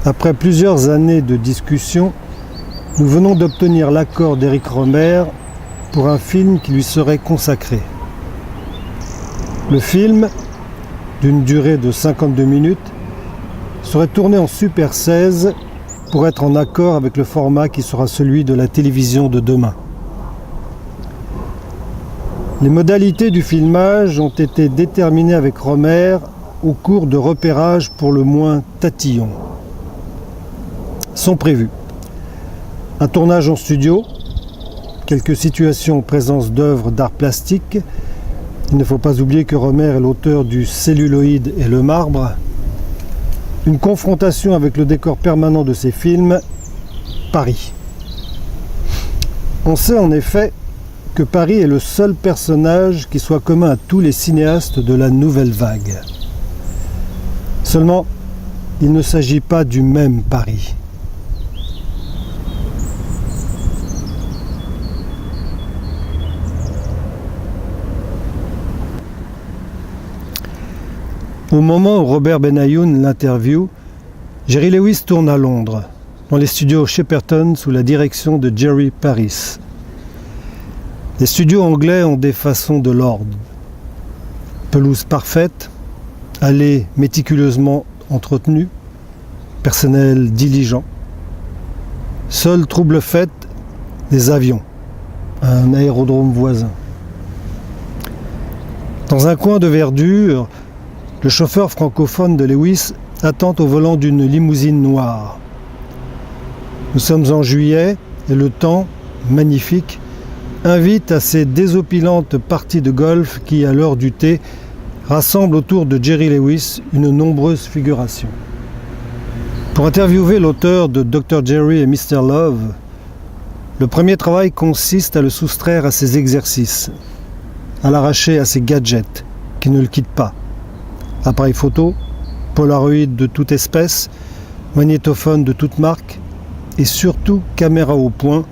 Après plusieurs années de discussion, nous venons d'obtenir l'accord d'Eric Rohmer pour un film qui lui serait consacré. Le film, d'une durée de 52 minutes, serait tourné en Super 16 pour être en accord avec le format qui sera celui de la télévision de demain. Les modalités du filmage ont été déterminées avec Rohmer au cours de repérages pour le moins tatillons. Sont prévus un tournage en studio, quelques situations en présence d'œuvres d'art plastique. Il ne faut pas oublier que Rohmer est l'auteur du Celluloïd et le marbre. Une confrontation avec le décor permanent de ses films, Paris. On sait en effet que Paris est le seul personnage qui soit commun à tous les cinéastes de la nouvelle vague. Seulement, il ne s'agit pas du même Paris. Au moment où Robert Benayoun l'interviewe, Jerry Lewis tourne à Londres, dans les studios Shepperton sous la direction de Jerry Paris. Les studios anglais ont des façons de l'ordre. Pelouse parfaite, allées méticuleusement entretenues, personnel diligent. Seul trouble fait, des avions, un aérodrome voisin. Dans un coin de verdure, le chauffeur francophone de Lewis attend au volant d'une limousine noire. Nous sommes en juillet et le temps, magnifique, invite à ces désopilantes parties de golf qui, à l'heure du thé, rassemblent autour de Jerry Lewis une nombreuse figuration. Pour interviewer l'auteur de Dr. Jerry et Mr. Love, le premier travail consiste à le soustraire à ses exercices, à l'arracher à ses gadgets qui ne le quittent pas. Appareil photo, Polaroid de toute espèce, magnétophone de toute marque et surtout caméra au point,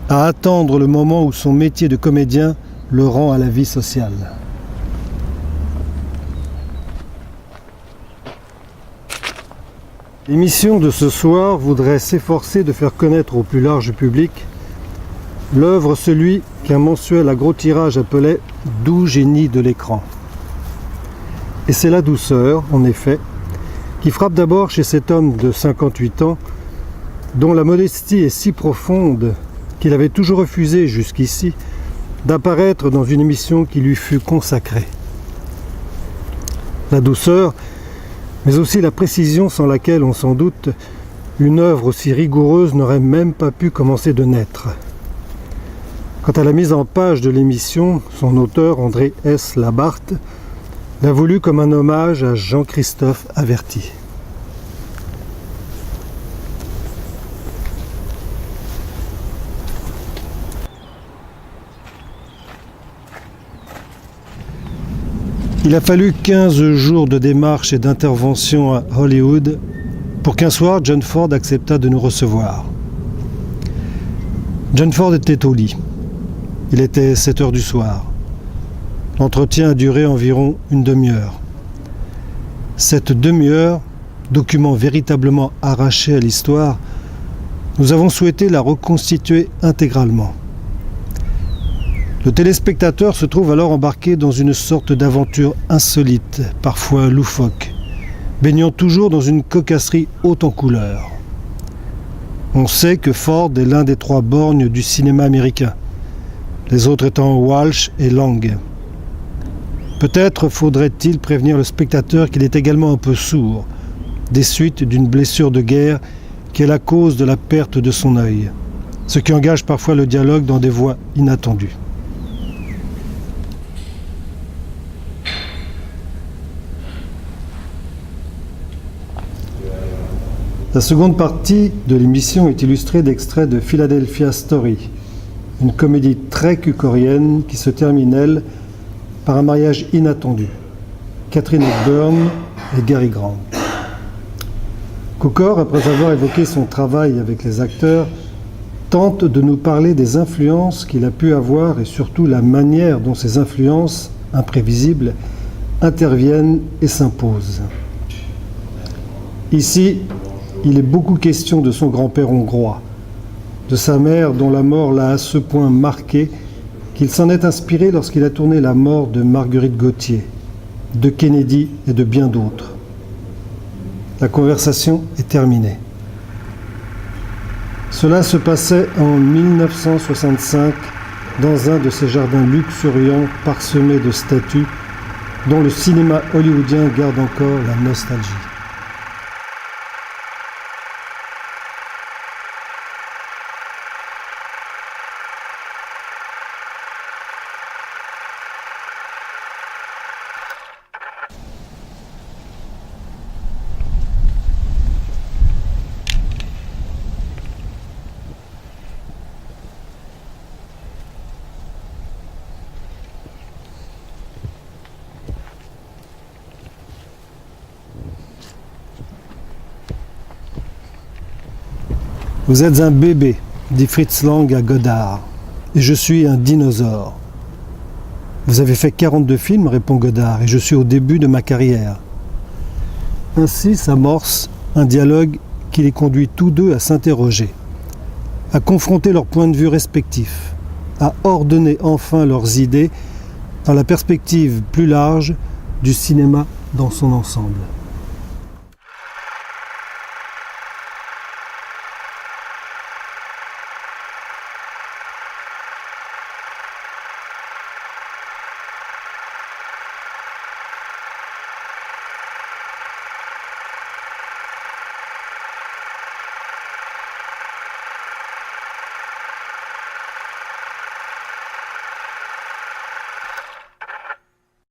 à attendre le moment où son métier de comédien le rend à la vie sociale. L'émission de ce soir voudrait s'efforcer de faire connaître au plus large public l'œuvre celui qu'un mensuel à gros tirage appelait « doux génie de l'écran ». Et c'est la douceur, en effet, qui frappe d'abord chez cet homme de 58 ans, dont la modestie est si profonde qu'il avait toujours refusé jusqu'ici d'apparaître dans une émission qui lui fut consacrée. La douceur, mais aussi la précision sans laquelle, on s'en doute, une œuvre aussi rigoureuse n'aurait même pas pu commencer de naître. Quant à la mise en page de l'émission, son auteur, André S. Labarthe, l'a voulu comme un hommage à Jean-Christophe Averty. Il a fallu 15 jours de démarche et d'intervention à Hollywood pour qu'un soir, John Ford accepta de nous recevoir. John Ford était au lit. Il était 7 heures du soir. L'entretien a duré environ une demi-heure. Cette demi-heure document véritablement arraché à l'histoire, nous avons souhaité la reconstituer intégralement. Le téléspectateur se trouve alors embarqué dans une sorte d'aventure insolite, parfois loufoque, baignant toujours dans une cocasserie haute en couleurs. On sait que Ford est l'un des 3 borgnes du cinéma américain, les autres étant Walsh et Lang. Peut-être faudrait-il prévenir le spectateur qu'il est également un peu sourd, des suites d'une blessure de guerre qui est la cause de la perte de son œil, ce qui engage parfois le dialogue dans des voies inattendues. La seconde partie de l'émission est illustrée d'extraits de Philadelphia Story, une comédie très cucorienne qui se termine, elle, par un mariage inattendu. Katharine Hepburn et Cary Grant. Cukor, après avoir évoqué son travail avec les acteurs, tente de nous parler des influences qu'il a pu avoir et surtout la manière dont ces influences, imprévisibles, interviennent et s'imposent. Ici, il est beaucoup question de son grand-père hongrois, de sa mère dont la mort l'a à ce point marqué qu'il s'en est inspiré lorsqu'il a tourné La mort de Marguerite Gauthier, de Kennedy et de bien d'autres. La conversation est terminée. Cela se passait en 1965 dans un de ces jardins luxuriants parsemés de statues dont le cinéma hollywoodien garde encore la nostalgie. Vous êtes un bébé, dit Fritz Lang à Godard, et je suis un dinosaure. Vous avez fait 42 films, répond Godard, et je suis au début de ma carrière. Ainsi s'amorce un dialogue qui les conduit tous deux à s'interroger, à confronter leurs points de vue respectifs, à ordonner enfin leurs idées dans la perspective plus large du cinéma dans son ensemble.